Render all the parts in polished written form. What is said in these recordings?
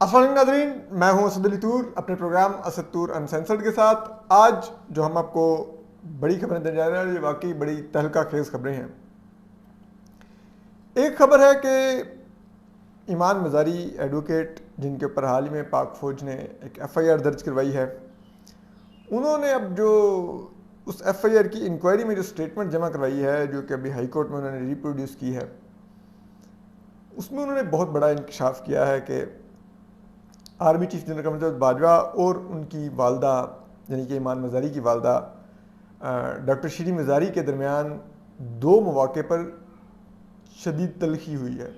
السلام علیکم ناظرین، میں ہوں اسد علی طور اپنے پروگرام اسد طور انسینسرڈ کے ساتھ۔ آج جو ہم آپ کو بڑی خبریں دینے جا رہے ہیں، یہ واقعی بڑی تہلکہ خیز خبریں ہیں۔ ایک خبر ہے کہ ایمان مزاری ایڈوکیٹ، جن کے اوپر حال ہی میں پاک فوج نے ایک ایف آئی آر درج کروائی ہے، انہوں نے اب جو اس ایف آئی آر کی انکوائری میں جو سٹیٹمنٹ جمع کروائی ہے، جو کہ ابھی ہائی کورٹ میں انہوں نے ریپروڈیوس کی ہے، اس میں انہوں نے بہت بڑا انکشاف کیا ہے کہ army chief general Qamar Javed Bajwa اور ان کی والدہ یعنی کہ ایمان مزاری کی والدہ ڈاکٹر شیریں مزاری کے درمیان دو مواقع پر شدید تلخی ہوئی ہے،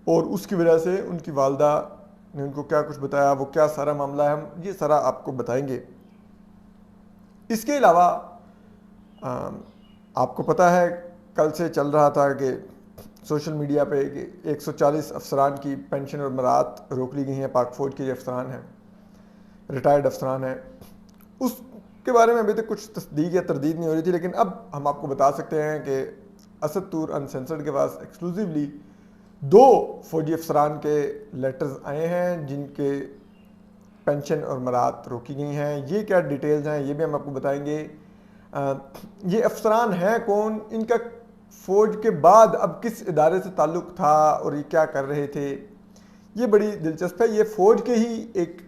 اور اس کی وجہ سے ان کی والدہ نے ان کو کیا کچھ بتایا، وہ کیا سارا معاملہ ہے، ہم یہ سارا آپ کو بتائیں گے۔ اس کے علاوہ آپ کو پتہ ہے کل سے چل رہا تھا کہ سوشل میڈیا پہ کہ 140 افسران کی پینشن اور مراعات روک لی گئی ہیں۔ پاک فوج کے جو افسران ہیں، ریٹائرڈ افسران ہیں، اس کے بارے میں ابھی تک کچھ تصدیق یا تردید نہیں ہو رہی تھی، لیکن اب ہم آپ کو بتا سکتے ہیں کہ اسد طور انسینسرڈ کے پاس ایکسکلوزیولی دو فوجی افسران کے لیٹرز آئے ہیں جن کے پینشن اور مراعات روکی گئی ہیں۔ یہ کیا ڈیٹیلز ہیں یہ بھی ہم آپ کو بتائیں گے۔ یہ افسران ہیں کون، ان کا فوج کے بعد اب کس ادارے سے تعلق تھا اور یہ کیا کر رہے تھے، یہ بڑی دلچسپ ہے۔ یہ فوج کے ہی ایک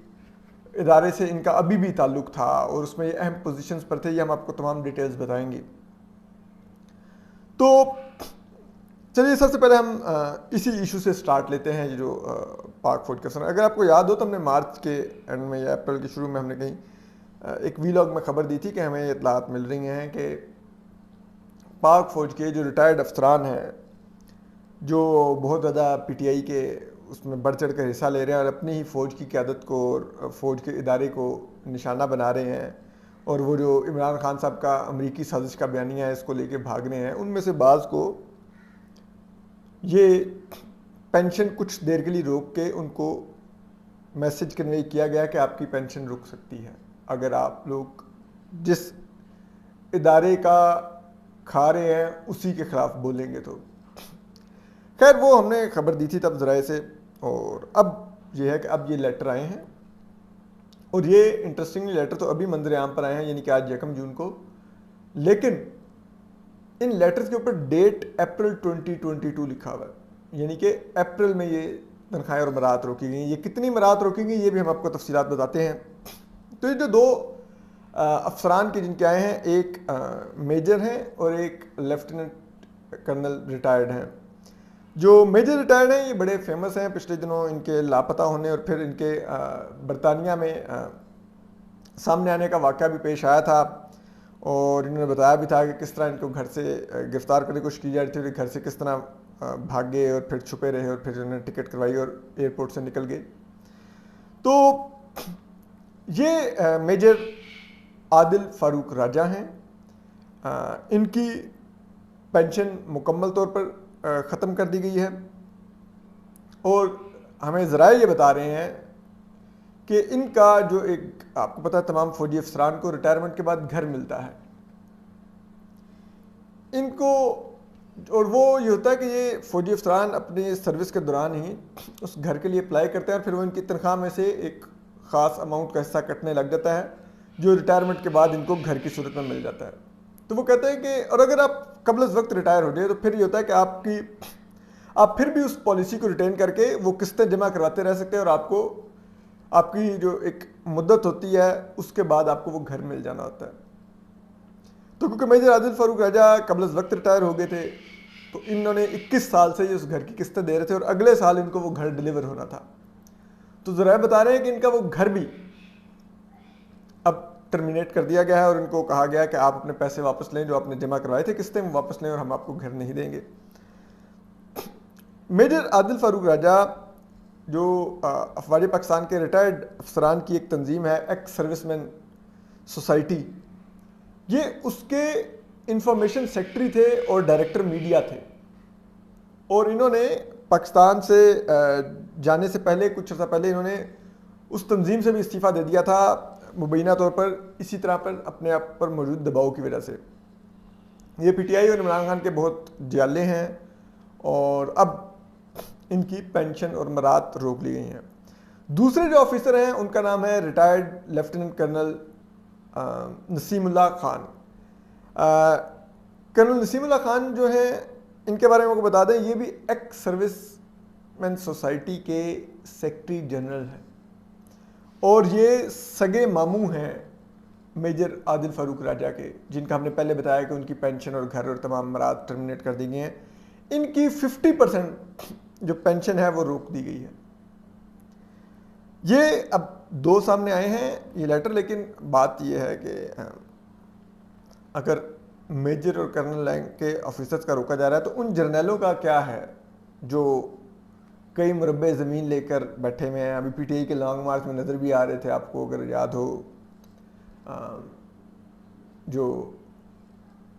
ادارے سے ان کا ابھی بھی تعلق تھا اور اس میں یہ اہم پوزیشنز پر تھے، یہ ہم آپ کو تمام ڈیٹیلز بتائیں گے۔ تو چلیے سب سے پہلے ہم اسی ایشو سے سٹارٹ لیتے ہیں، جو پاک فوج کا افسران۔ اگر آپ کو یاد ہو تو ہم نے مارچ کے اینڈ میں یا اپریل کے شروع میں ہم نے کہیں ایک ویلاگ میں خبر دی تھی کہ ہمیں اطلاعات مل رہی ہیں کہ پاک فوج کے جو ریٹائرڈ افسران ہیں، جو بہت زیادہ پی ٹی آئی کے اس میں بڑھ چڑھ کر حصہ لے رہے ہیں اور اپنی ہی فوج کی قیادت کو اور فوج کے ادارے کو نشانہ بنا رہے ہیں، اور وہ جو عمران خان صاحب کا امریکی سازش کا بیانیہ ہے اس کو لے کے بھاگ رہے ہیں، ان میں سے بعض کو یہ پینشن کچھ دیر کے لیے روک کے ان کو میسج کنوے کیا گیا کہ آپ کی پینشن رک سکتی ہے اگر آپ لوگ جس ادارے کا کھا رہے ہیں اسی کے خلاف بولیں گے تو۔ خیر وہ ہم نے خبر دی تھی تب ذرائع سے، اور اب یہ ہے کہ اب یہ لیٹر آئے ہیں، اور یہ انٹرسٹنگلی لیٹر تو ابھی منظر عام پر آئے ہیں، یعنی کہ آج 1 جون کو، لیکن ان لیٹرز کے اوپر ڈیٹ اپریل 2022 لکھا ہوا ہے، یعنی کہ اپریل میں یہ تنخواہیں اور مراعات روکی گئی ہیں۔ یہ کتنی مراعات روکی گئی یہ بھی ہم آپ کو تفصیلات بتاتے ہیں۔ تو یہ جو دو افسران کے جن کے آئے ہیں، ایک میجر ہیں اور ایک لیفٹیننٹ کرنل ریٹائرڈ ہیں۔ جو میجر ریٹائرڈ ہیں یہ بڑے فیمس ہیں، پچھلے دنوں ان کے لاپتہ ہونے اور پھر ان کے برطانیہ میں سامنے آنے کا واقعہ بھی پیش آیا تھا، اور انہوں نے بتایا بھی تھا کہ کس طرح ان کو گھر سے گرفتار کرنے کی کوشش کی جا رہی تھی، اور گھر سے کس طرح بھاگ گئے اور پھر چھپے رہے اور پھر انہوں نے ٹکٹ کروائی اور ایئرپورٹ سے نکل گئے۔ تو یہ میجر عادل فاروق راجہ ہیں، ان کی پینشن مکمل طور پر ختم کر دی گئی ہے، اور ہمیں ذرائع یہ بتا رہے ہیں کہ ان کا جو ایک آپ کو پتہ ہے تمام فوجی افسران کو ریٹائرمنٹ کے بعد گھر ملتا ہے ان کو، اور وہ یہ ہوتا ہے کہ یہ فوجی افسران اپنی سروس کے دوران ہی اس گھر کے لیے اپلائی کرتے ہیں، اور پھر وہ ان کی تنخواہ میں سے ایک خاص اماؤنٹ کا حصہ کٹنے لگ جاتا ہے جو ریٹائرمنٹ کے بعد ان کو گھر کی صورت میں مل جاتا ہے۔ تو وہ کہتے ہیں کہ اور اگر آپ قبل از وقت ریٹائر ہو جائے تو پھر یہ ہوتا ہے کہ آپ پھر بھی اس پالیسی کو ریٹین کر کے وہ قسطیں جمع کرواتے رہ سکتے ہیں، اور آپ کو آپ کی جو ایک مدت ہوتی ہے اس کے بعد آپ کو وہ گھر مل جانا ہوتا ہے۔ تو کیونکہ میجر عادل فاروق راجہ قبل از وقت ریٹائر ہو گئے تھے، تو انہوں نے 21 سال سے اس گھر کی قسطیں دے رہے تھے، اور اگلے سال ان کو وہ گھر ڈیلیور ہونا تھا۔ تو ذرائع بتا رہے ہیں کہ ان کا وہ گھر بھی اب ٹرمینیٹ کر دیا گیا ہے، اور ان کو کہا گیا ہے کہ آپ اپنے پیسے واپس لیں جو آپ نے جمع کروائے تھے قسطیں، وہ واپس لیں اور ہم آپ کو گھر نہیں دیں گے۔ میجر عادل فاروق راجہ جو افواج پاکستان کے ریٹائرڈ افسران کی ایک تنظیم ہے، ایکس سروس مین سوسائٹی، یہ اس کے انفارمیشن سیکرٹری تھے اور ڈائریکٹر میڈیا تھے، اور انہوں نے پاکستان سے جانے سے پہلے کچھ عرصہ پہلے انہوں نے اس تنظیم سے بھی استعفیٰ دے دیا تھا، مبینہ طور پر اسی طرح پر اپنے آپ پر موجود دباؤ کی وجہ سے۔ یہ پی ٹی آئی اور عمران خان کے بہت جیالے ہیں، اور اب ان کی پینشن اور مراعات روک لی گئی ہیں۔ دوسرے جو آفیسر ہیں ان کا نام ہے ریٹائرڈ لیفٹیننٹ کرنل نسیم اللہ خان. کرنل نسیم اللہ خان جو ہیں ان کے بارے میں آپ کو بتا دیں یہ بھی ایکس سروس مین سوسائٹی کے سیکرٹری جنرل ہیں اور یہ سگے ماموں ہیں میجر عادل فاروق راجہ کے, جن کا ہم نے پہلے بتایا کہ ان کی پینشن اور گھر اور تمام امراض ٹرمینیٹ کر دی گئی ہیں. ان کی 50% جو پینشن ہے وہ روک دی گئی ہے. یہ اب 2 سامنے آئے ہیں یہ لیٹر, لیکن بات یہ ہے کہ اگر میجر اور کرنل رینک کے آفیسرز کا روکا جا رہا ہے تو ان جرنیلوں کا کیا ہے جو کئی مربع زمین لے کر بیٹھے ہوئے ہیں. ابھی پی ٹی آئی کے لانگ مارچ میں نظر بھی آ رہے تھے آپ کو, اگر یاد ہو جو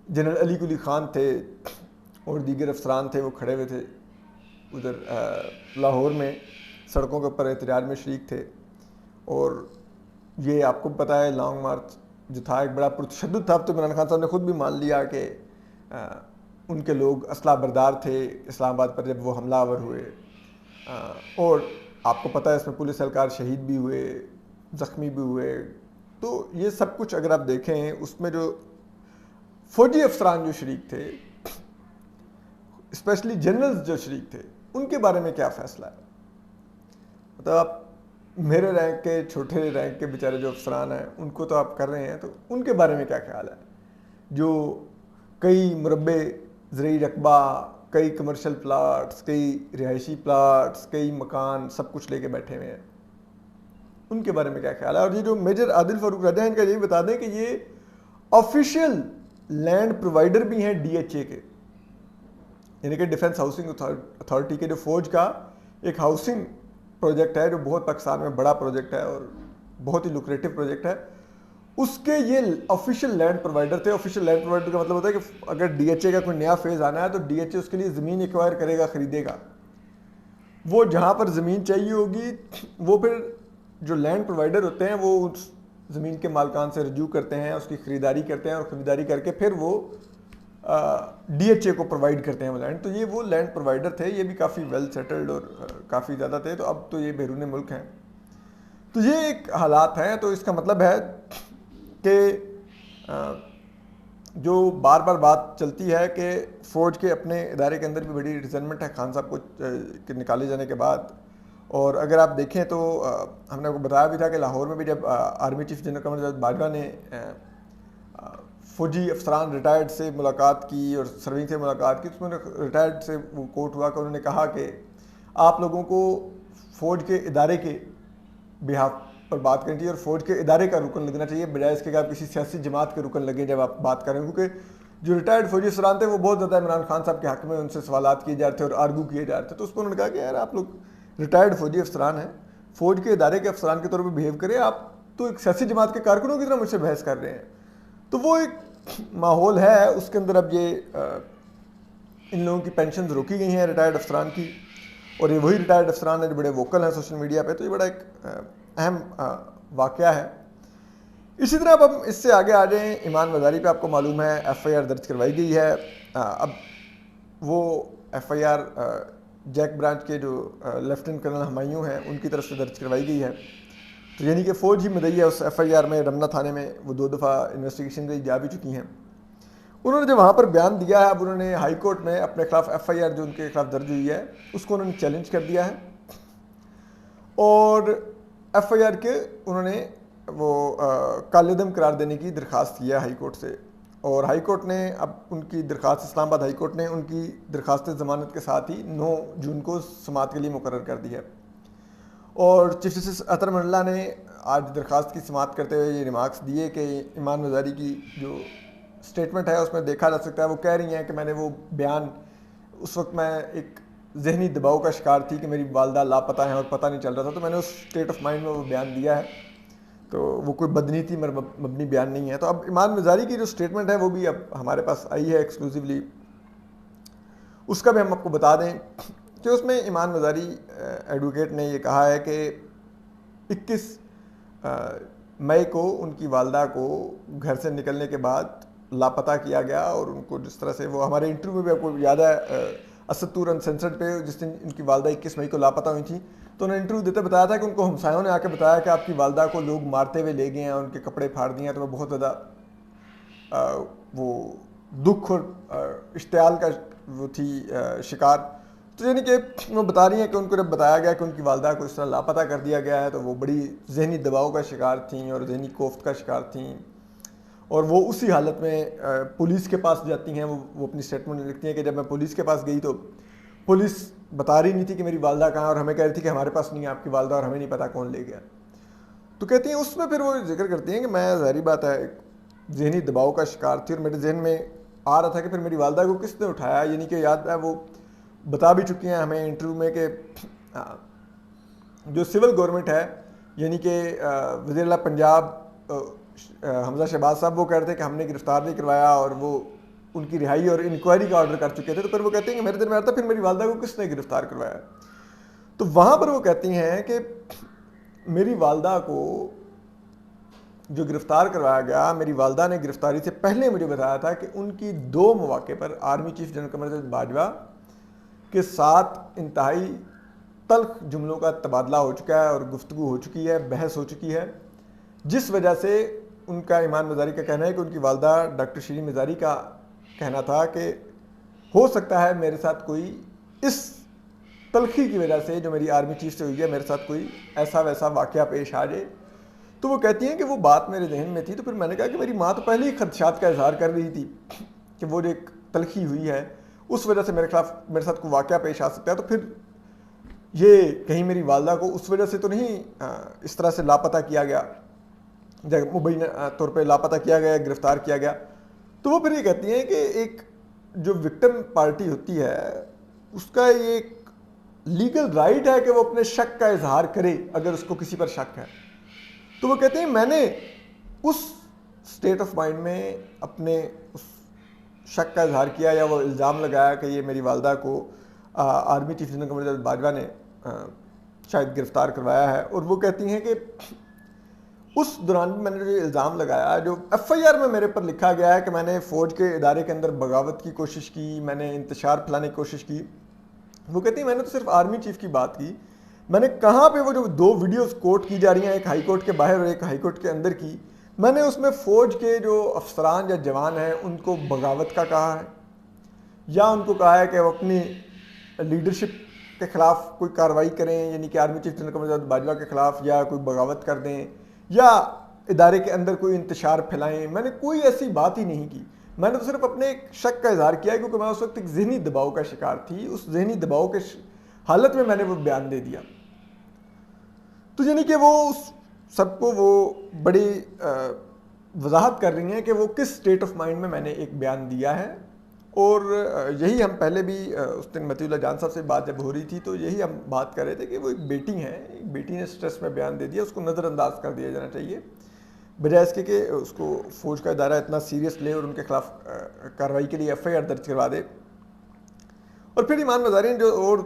جنرل علی قلی خان تھے اور دیگر افسران تھے وہ کھڑے ہوئے تھے ادھر لاہور میں سڑکوں کے اوپر احتجاج میں شریک تھے. اور یہ آپ کو پتہ ہے لانگ مارچ جو تھا ایک بڑا پرتشدد تھا. اب تو عمران خان صاحب نے خود بھی مان لیا کہ ان کے لوگ اسلحہ بردار تھے اسلام آباد پر جب وہ حملہ آور ہوئے, اور آپ کو پتہ ہے اس میں پولیس اہلکار شہید بھی ہوئے, زخمی بھی ہوئے. تو یہ سب کچھ اگر آپ دیکھیں اس میں جو فوجی افسران جو شریک تھے, اسپیشلی جنرلز جو شریک تھے, ان کے بارے میں کیا فیصلہ ہے. مطلب آپ میرے رینک کے چھوٹے رینک کے بیچارے جو افسران ہیں ان کو تو آپ کر رہے ہیں, تو ان کے بارے میں کیا خیال ہے جو کئی مربع زرعی رقبہ, کئی کمرشل پلاٹس, کئی رہائشی پلاٹس, کئی مکان سب کچھ لے کے بیٹھے ہوئے ہیں, ان کے بارے میں کیا خیال ہے. اور یہ جو میجر عادل فاروق راجہ ان کا یہ بتا دیں کہ یہ آفیشیل لینڈ پرووائڈر بھی ہیں ڈی ایچ اے کے, یعنی کہ ڈیفنس ہاؤسنگ اتھارٹی کے جو فوج کا ایک ہاؤسنگ پروجیکٹ ہے جو بہت پاکستان میں بڑا پروجیکٹ ہے اور بہت ہی لوکریٹو پروجیکٹ ہے, اس کے یہ آفیشیل لینڈ پرووائڈر تھے. آفیشیل لینڈ پرووائڈر کا مطلب ہوتا ہے کہ اگر ڈی ایچ اے کا کوئی نیا فیز آنا ہے تو ڈی ایچ اے اس کے لیے زمین ایکوائر کرے گا, خریدے گا. وہ جہاں پر زمین چاہیے ہوگی وہ پھر جو لینڈ پرووائڈر ہوتے ہیں وہ اس زمین کے مالکان سے رجوع کرتے ہیں, اس کی خریداری کرتے ہیں, اور خریداری کر کے پھر وہ ڈی ایچ اے کو پرووائڈ کرتے ہیں وہ لینڈ. تو یہ وہ لینڈ پرووائڈر تھے, یہ بھی کافی ویل سیٹلڈ اور کافی زیادہ تھے. تو اب تو یہ بیرون ملک ہیں. تو یہ ایک حالات ہیں. تو اس کا مطلب ہے کہ جو بار بار بات چلتی ہے کہ فوج کے اپنے ادارے کے اندر بھی بڑی ریزنمنٹ ہے خان صاحب کو نکالے جانے کے بعد. اور اگر آپ دیکھیں تو ہم نے آپ کو بتایا بھی تھا کہ لاہور میں بھی جب army chief general Qamar Javed Bajwa نے فوجی افسران ریٹائرڈ سے ملاقات کی اور سرونگ سے ملاقات کی, تو اس میں ریٹائرڈ سے وہ کوٹ ہوا کہ انہوں نے کہا کہ آپ لوگوں کو فوج کے ادارے کے بہاف پر بات کرنی چاہیے اور فوج کے ادارے کا رکن لگنا چاہیے, بجائے اس کے کہ آپ کسی سیاسی جماعت کے رکن لگیں جب آپ بات کریں. کیونکہ جو ریٹائرڈ فوجی افسران تھے وہ بہت زیادہ عمران خان صاحب کے حق میں ان سے سوالات کیے جاتے تھے اور آرگو کیے جاتے تھے. تو اس پر انہوں نے کہا کہ یار آپ لوگ ریٹائرڈ فوجی افسران ہیں, فوج کے ادارے کے افسران کے طور پہ بہیو کریں, آپ تو ایک سیاسی جماعت کے کارکنوں کی طرح مجھ سے بحث کر رہے ہیں. تو وہ ایک ماحول ہے اس کے اندر. اب یہ ان لوگوں کی پینشنز روکی گئی ہیں ریٹائرڈ افسران کی, اور یہ وہی ریٹائرڈ افسران ہیں جو بڑے ووکل ہیں سوشل میڈیا پہ. تو یہ بڑا ایک اہم واقعہ ہے. اسی طرح اب ہم اس سے آگے آ جائیں ایمان مزاری پہ. آپ کو معلوم ہے ایف آئی آر درج کروائی گئی ہے. اب وہ F I R JAG branch کے جو لیفٹیننٹ کرنل ہمایوں ہیں ان کی طرف سے درج کروائی گئی ہے. تو یعنی کہ فوج ہی مدعی ہے اس ایف آئی آر میں. رمنا تھانے میں وہ 2 دفعہ انویسٹیگیشن کے جا بھی چکی ہیں. انہوں نے جو وہاں پر بیان دیا ہے, اب انہوں نے ہائی کورٹ میں اپنے خلاف ایف آئی آر جو ان کے خلاف درج ہوئی ہے اس کو انہوں نے چیلنج کر دیا ہے, اور ایف آئی آر کے انہوں نے وہ کالعدم قرار دینے کی درخواست کی ہے ہائی کورٹ سے. اور ہائی کورٹ نے اب ان کی درخواست, اسلام آباد ہائی کورٹ نے ان کی درخواست ضمانت کے ساتھ ہی 9 جون کو سماعت کے لیے مقرر کر دی ہے. اور چیف جسٹس اطہر من اللہ نے آج درخواست کی سماعت کرتے ہوئے یہ ریمارکس دیے کہ ایمان مزاری کی جو اسٹیٹمنٹ ہے اس میں دیکھا جا سکتا ہے وہ کہہ رہی ہیں کہ میں نے وہ بیان, اس وقت میں ایک ذہنی دباؤ کا شکار تھی کہ میری والدہ لاپتہ ہیں اور پتہ نہیں چل رہا تھا, تو میں نے اس اسٹیٹ آف مائنڈ میں وہ بیان دیا ہے. تو وہ کوئی بدنیتی مبنی بیان نہیں ہے. تو اب ایمان مزاری کی جو اسٹیٹمنٹ ہے وہ بھی اب ہمارے پاس آئی ہے ایکسکلوسیولی, اس کا بھی ہم آپ کو بتا دیں کہ اس میں ایمان مزاری ایڈوکیٹ نے یہ کہا ہے کہ 21 مئی کو ان کی والدہ کو گھر سے نکلنے کے بعد لاپتہ کیا گیا, اور ان کو جس طرح سے وہ ہمارے انٹرویو میں بھی آپ کو یاد ہے اسد طور انسنسرڈ پہ جس دن ان کی والدہ 21 مئی کو لاپتہ ہوئی تھی، تو انہوں نے انٹرویو دیتے بتایا تھا کہ ان کو ہمسایوں نے آ کے بتایا کہ آپ کی والدہ کو لوگ مارتے ہوئے لے گئے ہیں، ان کے کپڑے پھاڑ دیے ہیں، تو وہ بہت زیادہ وہ دکھ اور اشتعال کا وہ تھی شکار. تو یعنی کہ وہ بتا رہی ہیں کہ ان کو جب بتایا گیا کہ ان کی والدہ کو اس طرح لاپتہ کر دیا گیا ہے تو وہ بڑی ذہنی دباؤ کا شکار تھیں اور ذہنی کوفت کا شکار تھیں، اور وہ اسی حالت میں پولیس کے پاس جاتی ہیں. وہ اپنی اسٹیٹمنٹ میں لکھتی ہیں کہ جب میں پولیس کے پاس گئی تو پولیس بتا رہی نہیں تھی کہ میری والدہ کہاں، اور ہمیں کہہ رہی تھی کہ ہمارے پاس نہیں ہے آپ کی والدہ اور ہمیں نہیں پتا کون لے گیا. تو کہتی ہیں اس میں پھر وہ ذکر کرتی ہیں کہ میں ظاہری بات ہے ذہنی دباؤ کا شکار تھی، اور میرے ذہن میں آ رہا تھا کہ پھر میری والدہ کو کس نے اٹھایا. یعنی کہ یاد ہے وہ بتا بھی چکی ہیں ہمیں انٹرویو میں کہ جو سول گورنمنٹ ہے، یعنی کہ وزیر اعلیٰ پنجاب حمزہ شہباز صاحب وہ کہہ رہے تھے کہ ہم نے گرفتار نہیں کروایا، اور وہ ان کی رہائی اور انکوائری کا آرڈر کر چکے تھے. تو پھر وہ کہتے ہیں کہ میرے دل میں آتا پھر میری والدہ کو کس نے گرفتار کروایا. تو وہاں پر وہ کہتی ہیں کہ میری والدہ کو جو گرفتار کروایا گیا، میری والدہ نے گرفتاری سے پہلے مجھے بتایا تھا کہ ان کی 2 مواقع پر army chief general Qamar Javed Bajwa کے ساتھ انتہائی تلخ جملوں کا تبادلہ ہو چکا ہے اور گفتگو ہو چکی ہے، بحث ہو چکی ہے، جس وجہ سے ان کا ایمان مزاری کا کہنا ہے کہ ان کی والدہ ڈاکٹر شیریں مزاری کا کہنا تھا کہ ہو سکتا ہے میرے ساتھ کوئی اس تلخی کی وجہ سے جو میری آرمی چیف سے ہوئی ہے، میرے ساتھ کوئی ایسا ویسا واقعہ پیش آ جائے. تو وہ کہتی ہیں کہ وہ بات میرے ذہن میں تھی. تو پھر میں نے کہا کہ میری ماں تو پہلے ہی خدشات کا اظہار کر رہی تھی کہ وہ جو ایک تلخی ہوئی ہے اس وجہ سے میرے ساتھ کوئی واقعہ پیش آ سکتا ہے. تو پھر یہ کہیں میری والدہ کو اس وجہ سے تو نہیں اس طرح سے لاپتہ کیا گیا، مبینہ طور پہ لاپتہ کیا گیا، گرفتار کیا گیا. تو وہ پھر یہ کہتی ہیں کہ ایک جو وکٹم پارٹی ہوتی ہے اس کا یہ ایک لیگل رائٹ ہے کہ وہ اپنے شک کا اظہار کرے اگر اس کو کسی پر شک ہے. تو وہ کہتے ہیں میں نے اس اسٹیٹ آف مائنڈ میں اپنے اس شک کا اظہار کیا یا وہ الزام لگایا کہ یہ میری والدہ کو army chief general Qamar Javed Bajwa نے شاید گرفتار کروایا ہے. اور وہ کہتی ہیں کہ اس دوران بھی میں نے جو الزام لگایا، جو ایف آئی آر میں میرے پر لکھا گیا ہے کہ میں نے فوج کے ادارے کے اندر بغاوت کی کوشش کی، میں نے انتشار پھیلانے کی کوشش کی. وہ کہتی ہیں میں نے تو صرف آرمی چیف کی بات کی، میں نے کہاں پہ وہ جو 2 ویڈیوز کوٹ کی جا رہی ہیں، ایک ہائی کورٹ کے باہر اور ایک ہائی کورٹ کے اندر کی، میں نے اس میں فوج کے جو افسران یا جوان ہیں ان کو بغاوت کا کہا ہے، یا ان کو کہا ہے کہ وہ اپنی لیڈرشپ کے خلاف کوئی کارروائی کریں، یعنی کہ army chief general Qamar Javed Bajwa کے خلاف یا کوئی بغاوت کر دیں یا ادارے کے اندر کوئی انتشار پھیلائیں. میں نے کوئی ایسی بات ہی نہیں کی. میں نے تو صرف اپنے ایک شک کا اظہار کیا کیونکہ میں اس وقت ایک ذہنی دباؤ کا شکار تھی. اس ذہنی دباؤ کے حالت میں نے وہ بیان دے دیا. تو یعنی کہ وہ سب کو وہ بڑی وضاحت کر رہی ہیں کہ وہ کس اسٹیٹ آف مائنڈ میں نے ایک بیان دیا ہے. اور یہی ہم پہلے بھی اس دن متی اللہ جان صاحب سے بات جب ہو رہی تھی تو یہی ہم بات کر رہے تھے کہ وہ ایک بیٹی ہیں، ایک بیٹی نے سٹریس میں بیان دے دیا، اس کو نظر انداز کر دیا جانا چاہیے بجائے اس کے کہ اس کو فوج کا ادارہ اتنا سیریس لے اور ان کے خلاف کارروائی کے لیے ایف آئی آر درج کروا دے. اور پھر ایمان مزاری نے جو اور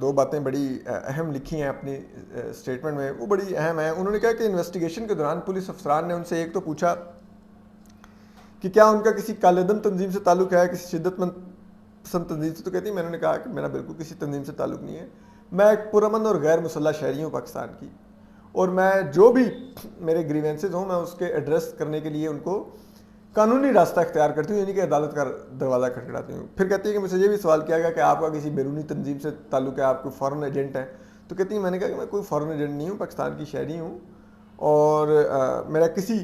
2 باتیں بڑی اہم لکھی ہیں اپنی اسٹیٹمنٹ میں، وہ بڑی اہم ہیں. انہوں نے کہا کہ انویسٹیگیشن کے دوران پولیس افسران نے ان سے ایک تو پوچھا کہ کیا ان کا کسی کالعدم تنظیم سے تعلق ہے، کسی شدت پسند تنظیم سے. تو کہتی ہیں میں نے کہا کہ میرا بالکل کسی تنظیم سے تعلق نہیں ہے، میں ایک پرامن اور غیر مسلح شہری ہوں پاکستان کی، اور میں جو بھی میرے گریوینسز ہوں میں اس کے ایڈریس کرنے کے لیے ان کو قانونی راستہ اختیار کرتی ہوں، یعنی کہ عدالت کا دروازہ کھٹکھٹاتی ہوں. پھر کہتی ہے کہ مجھ سے یہ بھی سوال کیا گیا کہ آپ کا کسی بیرونی تنظیم سے تعلق ہے، آپ کوئی فارن ایجنٹ ہیں. تو کہتی ہیں میں نے کہا کہ میں کوئی فارن ایجنٹ نہیں ہوں، پاکستان کی شہری ہوں اور میرا کسی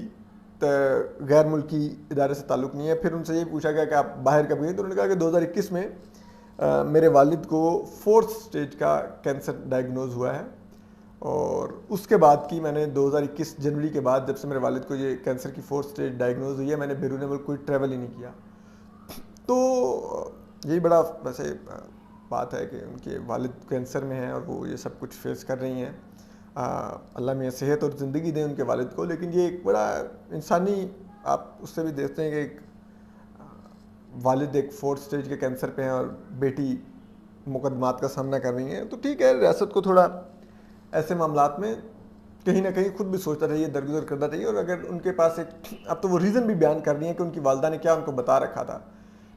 غیر ملکی ادارے سے تعلق نہیں ہے. پھر ان سے یہ پوچھا گیا کہ آپ باہر کب گئے، تو انہوں نے کہا کہ 2021 میں میرے والد کو 4th اسٹیج کا کینسر ڈائگنوز ہوا ہے، اور اس کے بعد کی میں نے 2021 جنوری کے بعد جب سے میرے والد کو یہ کینسر کی 4th اسٹیج ڈائگنوز ہوئی ہے، میں نے بیرون ملک کوئی ٹریول ہی نہیں کیا. تو یہی بڑا ویسے بات ہے کہ ان کے والد کینسر میں ہیں اور وہ یہ سب کچھ فیس کر رہی ہیں. اللہ میاں صحت اور زندگی دیں ان کے والد کو. لیکن یہ ایک بڑا انسانی، آپ اس سے بھی دیکھتے ہیں کہ ایک والد ایک 4th اسٹیج کے کینسر پہ ہیں اور بیٹی مقدمات کا سامنا کر رہی ہیں. تو ٹھیک ہے، ریاست کو تھوڑا ایسے معاملات میں کہیں نہ کہیں خود بھی سوچنا چاہیے، درگزر کرنا چاہیے. اور اگر ان کے پاس ایک اب تو وہ ریزن بھی بیان کر رہی ہیں کہ ان کی والدہ نے کیا ان کو بتا رکھا تھا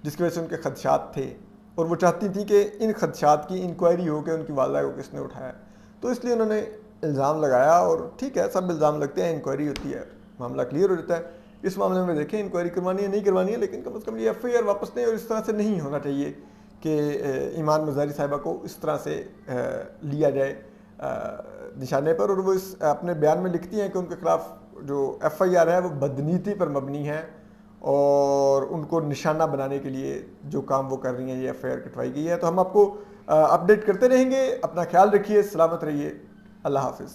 جس کی وجہ سے ان کے خدشات تھے اور وہ چاہتی تھیں کہ ان خدشات کی انکوائری ہو کہ ان کی والدہ کو کس نے اٹھایا. تو اس لیے انہوں نے الزام لگایا, اور ٹھیک ہے سب الزام لگتے ہیں, انکوائری ہوتی ہے, معاملہ کلیئر ہو جاتا ہے. اس معاملے میں دیکھیں انکوائری کروانی ہے نہیں کروانی ہے, لیکن کم از کم یہ ایف آئی آر واپس دیں, اور اس طرح سے نہیں ہونا چاہیے کہ ایمان مزاری صاحبہ کو اس طرح سے لیا جائے نشانے پر. اور وہ اس اپنے بیان میں لکھتی ہیں کہ ان کے خلاف جو ایف آئی آر ہے وہ بدنیتی پر مبنی ہے, اور ان کو نشانہ بنانے کے لیے جو کام وہ کر رہی ہیں یہ ایف آئی آر کٹوائی گئی ہے. تو ہم آپ کو اپڈیٹ کرتے رہیں گے. اپنا خیال رکھیے, سلامت رہیے, اللہ حافظ.